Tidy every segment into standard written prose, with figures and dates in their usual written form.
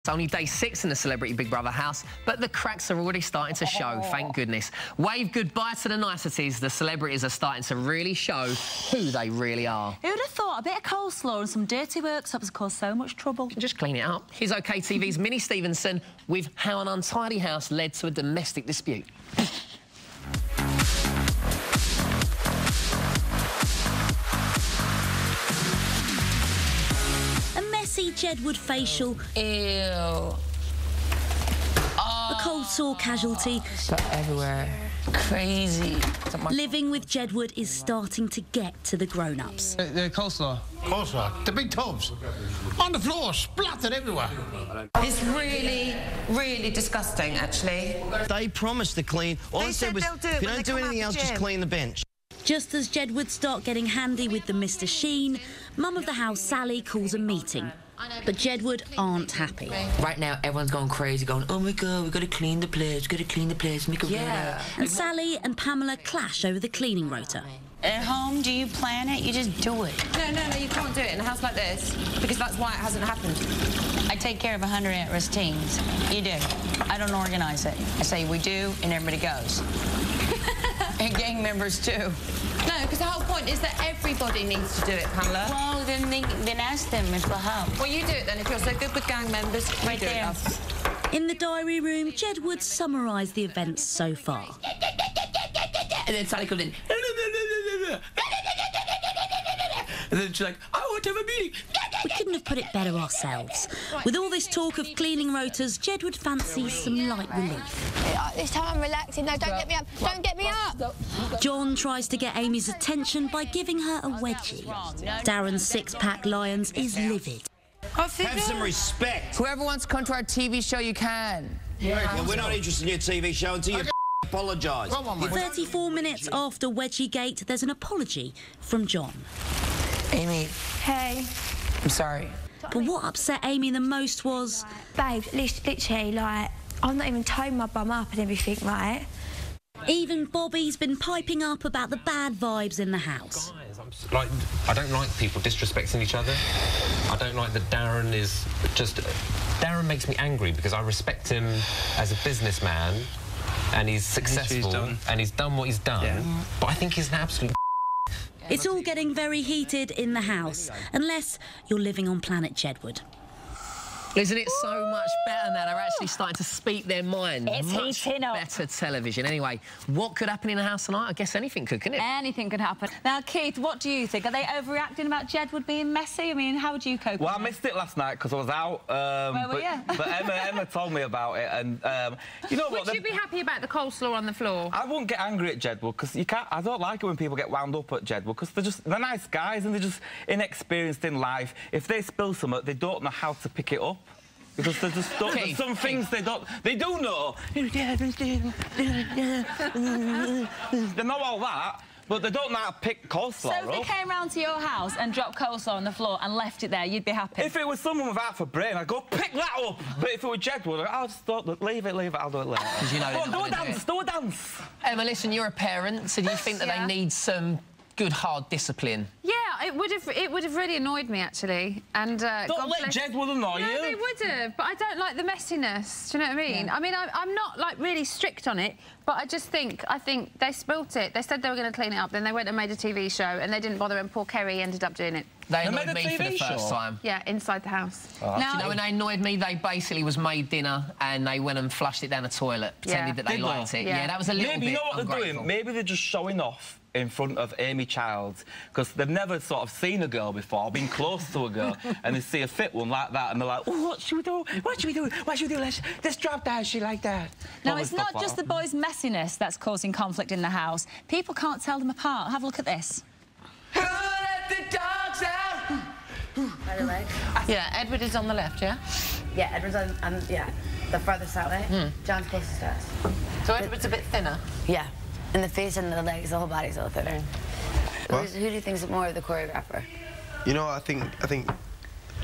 It's only day 6 in the Celebrity Big Brother house, but the cracks are already starting to show, thank goodness. Wave goodbye to the niceties. The celebrities are starting to really show who they really are. Who'd have thought a bit of coleslaw and some dirty worktops would cause so much trouble? Just clean it up. Here's OK TV's Minnie Stevenson with how an untidy house led to a domestic dispute. Jedward facial. Ew. A cold sore casualty. Got everywhere. Crazy. Living with Jedward is starting to get to the grown-ups. The coleslaw. Coleslaw. The big tubs. On the floor, splattered everywhere. It's really, really disgusting, actually. They promised to clean. All I said was, if you don't do anything else, just clean the bench. Just as Jedward start getting handy with the Mr. Sheen, mum of the house, Sally, calls a meeting. But Jedward aren't happy. Right now, everyone's going crazy, going, oh my God, we've got to clean the place, we've got to clean the place, make it better. And Sally and Pamela clash over the cleaning rota. At home, do you plan it? You just do it. No, you can't do it in a house like this, because that's why it hasn't happened. I take care of 100 at-risk teens. You do. I don't organize it. I say we do, and everybody goes. And gang members too. No, because the whole point is that everybody needs to do it, Pamela. Well, then ask them for help. Well, you do it then, if you're so good with gang members. Right there. In the diary room, Jedward summarised the events so far. And then Sally comes in. And then she's like, I want to have a meeting. We couldn't have put it better ourselves. With all this talk of cleaning rotas, Jedward fancies some light relief. This time I'm relaxing. No, don't get me up. Don't get me up. John tries to get Amy's attention by giving her a wedgie. Darren's six-pack Lions is livid. Have some respect. Whoever wants to come to our TV show, you can. Yeah, we're not interested in your TV show until you apologise. 34 minutes after Wedgie Gate, there's an apology from John. Amy. Hey. I'm sorry. But what upset Amy the most was... Babe, literally, like, I've not even tied my bum up and everything, right? Even Bobby's been piping up about the bad vibes in the house. Guys, I don't like people disrespecting each other. I don't like that Darren is just... Darren makes me angry because I respect him as a businessman and he's successful and he's done what he's done. Yeah. But I think he's an absolute... It's all getting very heated in the house, unless you're living on planet Jedward. Isn't it so much better now? They're actually starting to speak their mind. It's much heating up. Better television. Anyway, what could happen in the house tonight? I guess anything could, couldn't it? Anything could happen. Now, Keith, what do you think? Are they overreacting about Jedward being messy? I mean, how would you cope with I missed it last night because I was out. Where were you? But Emma told me about it, and you know what? Would you be happy about the coleslaw on the floor? I wouldn't get angry at Jedward because you can't. I don't like it when people get wound up at Jedward because they're nice guys and they're just inexperienced in life. If they spill something, they don't know how to pick it up. Because they just don't, there's some things they do know. They know all that, but they don't know how to pick coleslaw up. So if they came round to your house and dropped coleslaw on the floor and left it there, you'd be happy? If it was someone with half a brain, I'd go, pick that up! But if it was Jedward, I'll just leave it, I'll do it later. Because you know do a dance! Emma, listen, you're a parent, so do you think that they need some good, hard discipline? Yeah, it would have really annoyed me, actually. And don't let Jedward annoy you. No, they would have, but I don't like the messiness. Do you know what I mean? Yeah. I mean, I'm not, like, really strict on it, but I think they spilt it. They said they were going to clean it up, then they went and made a TV show, and they didn't bother, and poor Kerry ended up doing it. They annoyed me for the first time. Yeah, inside the house. Now, you know, when they annoyed me, they basically made dinner and they went and flushed it down the toilet, pretended that they liked it. Yeah, that was a little bit Maybe you know what ungrateful. they're doing? Maybe they're just showing off in front of Amy Childs because they've never sort of seen a girl before, been close to a girl, and they see a fit one like that, and they're like, oh, what should we do? What should we do? What should we do? Let's drop down shit like that. No, it's not just the boys' messiness that's causing conflict in the house. People can't tell them apart. Have a look at this. Who let the dogs out? By the leg. Yeah, Edward is on the left, yeah? Yeah, Edward's on yeah, the farthest out way. John's closest to us. So Edward's a bit thinner? Yeah. And the face and the legs, the whole body's a little thinner. Who do you think is more of the choreographer? You know, I think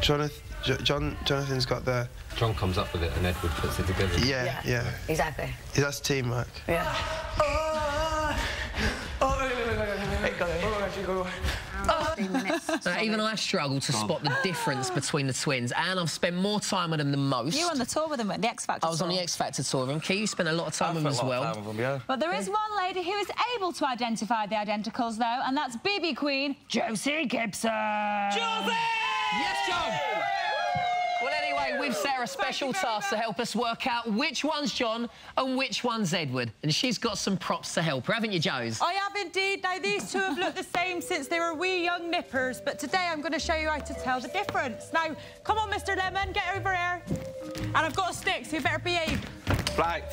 Jonathan's got the... John comes up with it and Edward puts it together. Yeah. Exactly. That's teamwork. Yeah. Wait. 15 minutes. Even I struggle to spot the difference between the twins, and I've spent more time with them than most. You were on the tour with them, the X Factor tour. I was on the X Factor tour with them. Key, you spent a lot of time with them as well. But there is one lady who is able to identify the identicals, though, and that's BB Queen, Josie Gibson. Josie! Yes, Joe! Well, anyway, we've set her a special task to help us work out which one's John and which one's Edward. And she's got some props to help her, haven't you, Joes? I have indeed. Now, these two have looked the same since they were wee young nippers, but today I'm going to show you how to tell the difference. Now, come on, Mr. Lemon, get over here. And I've got a stick, so you better behave. Right.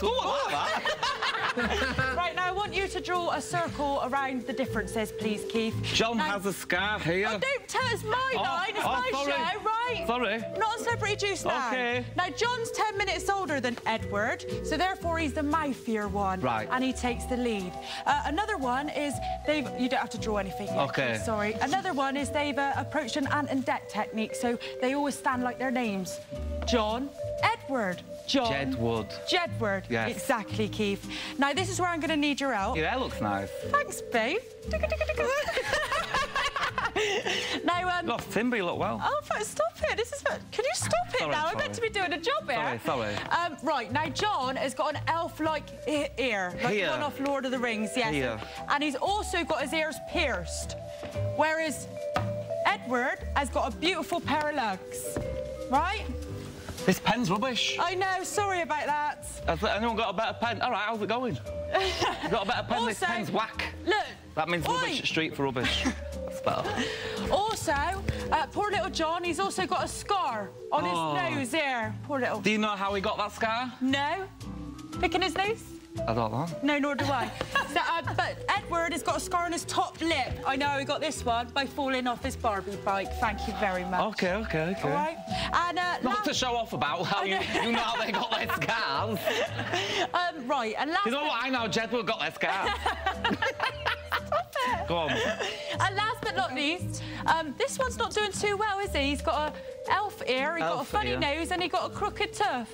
Right, now I want you to draw a circle around the differences, please, Keith. John has a scar here. Oh, don't tell us my line. It's my sorry. show, right? Sorry. Not on Celebrity Juice now. OK. Now, John's 10 minutes older than Edward, so therefore he's the mouthier one. Right. And he takes the lead. Another one is they've... You don't have to draw anything yet. OK. Sorry. Another one is they've approached an ant and deck technique, so they always stand like their names. John, Edward. John. Jedward. Jedward. Yes. Exactly, Keith. Now, this is where I'm going to need your help. Your hair looks nice. Thanks, babe. Now, Lost timber, you look well. Oh, but stop it. This is... Can you stop it Sorry, now? I'm meant to be doing a job here. Sorry. Right, now, John has got an elf-like ear. Like Here. the one off Lord of the Rings, yes. Here. And he's also got his ears pierced. Whereas Edward has got a beautiful pair of legs. Right? This pen's rubbish. I know, sorry about that. Has anyone got a better pen? All right, how's it going? You got a better pen? Also, this pen's whack. Look. That means rubbish, street for rubbish. That's better. Also, poor little John, he's also got a scar on his nose here. Poor little... Do you know how he got that scar? No. Picking his nose? I don't know. No, nor do I. So, but Edward has got a scar on his top lip. I know he got this one by falling off his Barbie bike. Thank you very much. OK. All right. And, not to show off about how you know how they got their scars. Right, and last... You know what? I know Jedward got their scars. Go on. And last but not least, this one's not doing too well, is he? He's got a elf ear, he's got a funny nose, and he got a crooked tooth.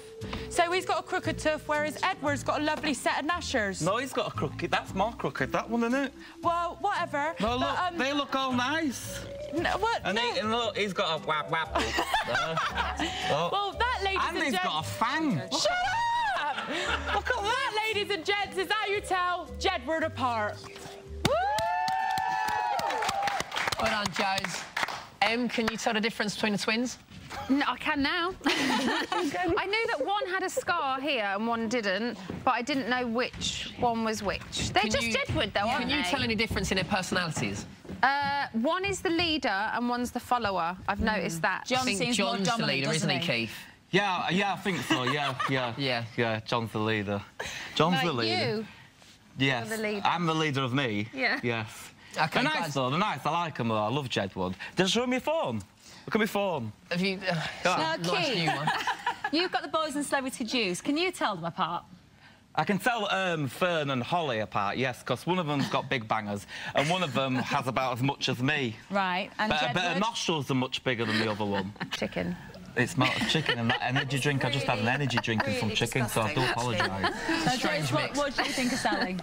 So he's got a crooked tooth, whereas Edward's got a lovely set of gnashers. No, he's got a crooked. That's more crooked, that one, isn't it? Well, whatever. No, look, but, they look all nice. No, what? And, and look, he's got a wap. Well, that, ladies and gents... And he's got a fang. Shut up! Look at that, ladies and gents, is how you tell Jedward apart. Well done, Joes. Em, can you tell the difference between the twins? No, I can now. I knew that one had a scar here and one didn't, but I didn't know which one was which. They're just Jedward, though, aren't they? Can you tell any difference in their personalities? One is the leader and one's the follower. I've noticed that. John seems more dominant, the leader, isn't he, Keith? Yeah, I think so. Yeah, John's the leader. John's the leader. You? Yes. You're the leader. I'm the leader of me. Yeah. Yes. Okay, they're nice, though. They're nice. I like them, though. I love Jedward. Just show me your phone. Look at my phone. Have you... Now, nice Keith, new one. you've got the boys in Celebrity Juice. Can you tell them apart? I can tell Fern and Holly apart, yes, because one of them's got big bangers and one of them has about as much as me. Right, and but her nostrils are much bigger than the other one. Chicken. It's not chicken and that energy drink. I just had an energy drink and some chicken, so I do apologise. Strange mix. What do you think of Sally?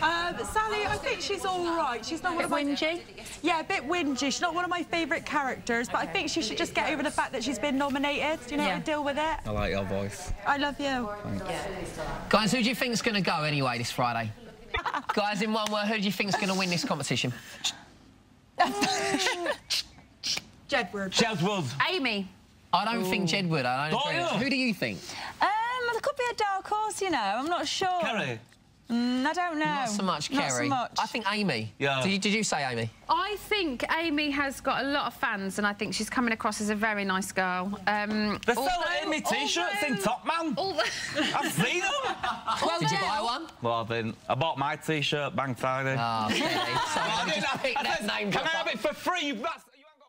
Sally, I think she's all right. She's not one of my... whingy? Yeah, a bit whingy. She's not one of my favourite characters, but I think she should just get over the fact that she's been nominated. Do you know how to deal with it? I like your voice. I love you. Guys, who do you think's going to go anyway this Friday? Guys, in one word, who do you think's going to win this competition? Jedward. Jedward. Amy. I don't think Jedward. I don't agree. Who do you think? There could be a dark horse, you know. I'm not sure. Kerry. I don't know. Not so much Kerry. Not so much. I think Amy. Yeah. Did you say Amy? I think Amy has got a lot of fans, and I think she's coming across as a very nice girl. They're selling Amy T-shirts in Top Man. I've seen them. Well, did you buy one? Well, I didn't. I bought my T-shirt, bang tiny. Oh, okay. So Can I have it for free? You ain't got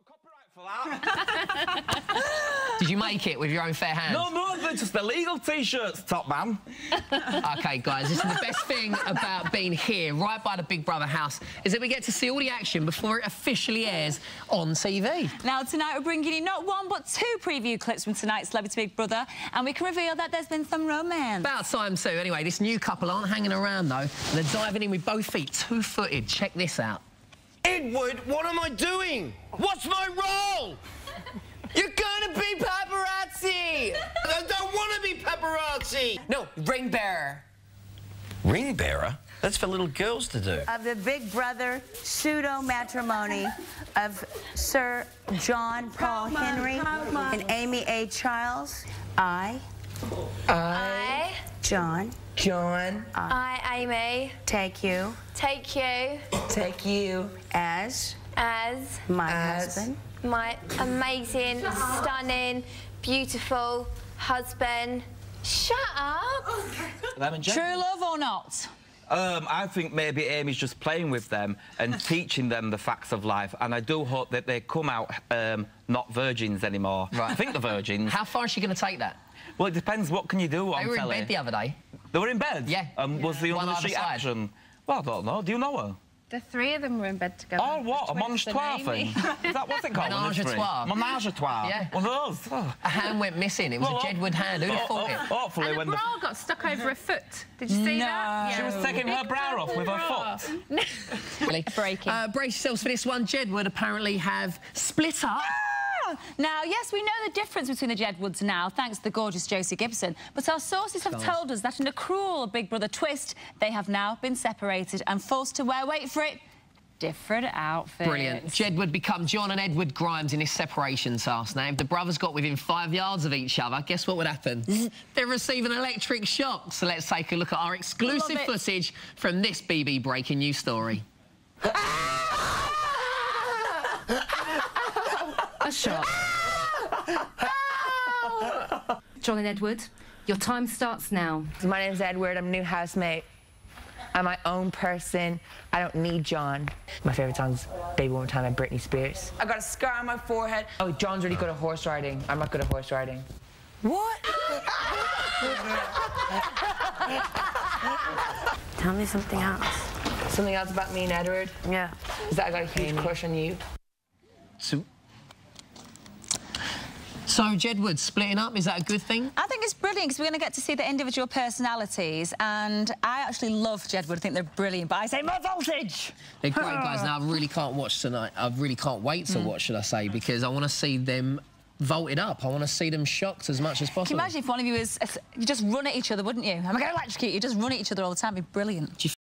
copyright for that. Did you make it with your own fair hands? No, they're just illegal T-shirts, Top Man. OK, guys, this is the best thing about being here, right by the Big Brother house, is that we get to see all the action before it officially airs on TV. Now, tonight we're bringing you not one, but two preview clips from tonight's Celebrity Big Brother, and we can reveal that there's been some romance. About time, too. Anyway, this new couple aren't hanging around, though. They're diving in with both feet, two-footed. Check this out. Edward, what am I doing? What's my role? You're gonna be paparazzi! I don't want to be paparazzi! No, ring bearer. Ring bearer? That's for little girls to do. Of the big brother pseudo-matrimony of Sir John Paul Henry and Amy A. Childs, I, John, I, Amy, take you as my husband, my amazing, stunning, beautiful husband. Shut up! True love or not? I think maybe Amy's just playing with them and teaching them the facts of life, and I do hope that they come out not virgins anymore. Right. I think they're virgins. How far is she going to take that? Well, it depends. What can you do on They were telly? in bed the other day. They were in bed? Yeah. Was the One under the either sheet side. action? Well, I don't know. Do you know her? The three of them were in bed together. Oh, what? A menage a trois thing? Is that what's it called? Menage a trois. Menage a trois. Yeah. One of those. Oh. A hand went missing. It was a Jedward hand. Who'd have thought it? Hopefully And when the bra got stuck over her foot. Did you see that? She was taking her bra off with her foot. Really? Breaking. Brace yourselves for this one. Jedward apparently have split up. Now, yes, we know the difference between the Jedwards now, thanks to the gorgeous Josie Gibson, but our sources have told us that in a cruel Big Brother twist, they have now been separated and forced to wear, wait for it, different outfits. Brilliant. Jedward become John and Edward Grimes in this separation task. Now, if the brothers got within 5 yards of each other, guess what would happen? They're receiving electric shock. So let's take a look at our exclusive footage from this BB breaking news story. A shot. John and Edward, your time starts now. My name's Edward. I'm a new housemate. I'm my own person. I don't need John. My favourite song's Baby One More Time by Britney Spears. I got a scar on my forehead. Oh, John's really good at horse riding. I'm not good at horse riding. What? Tell me something else. Something else about me and Edward? Yeah. Is that I got a huge crush on you. So, Jedward splitting up, is that a good thing? I think it's brilliant because we're going to get to see the individual personalities, and I actually love Jedward. I think they're brilliant, but I say more voltage! They're great guys. Now, I really can't watch tonight. I really can't wait to watch, should I say, because I want to see them vaulted up. I want to see them shocked as much as possible. Can you imagine if one of you was... You just run at each other, wouldn't you? I'm going to electrocute you. Just run at each other all the time. It'd be brilliant.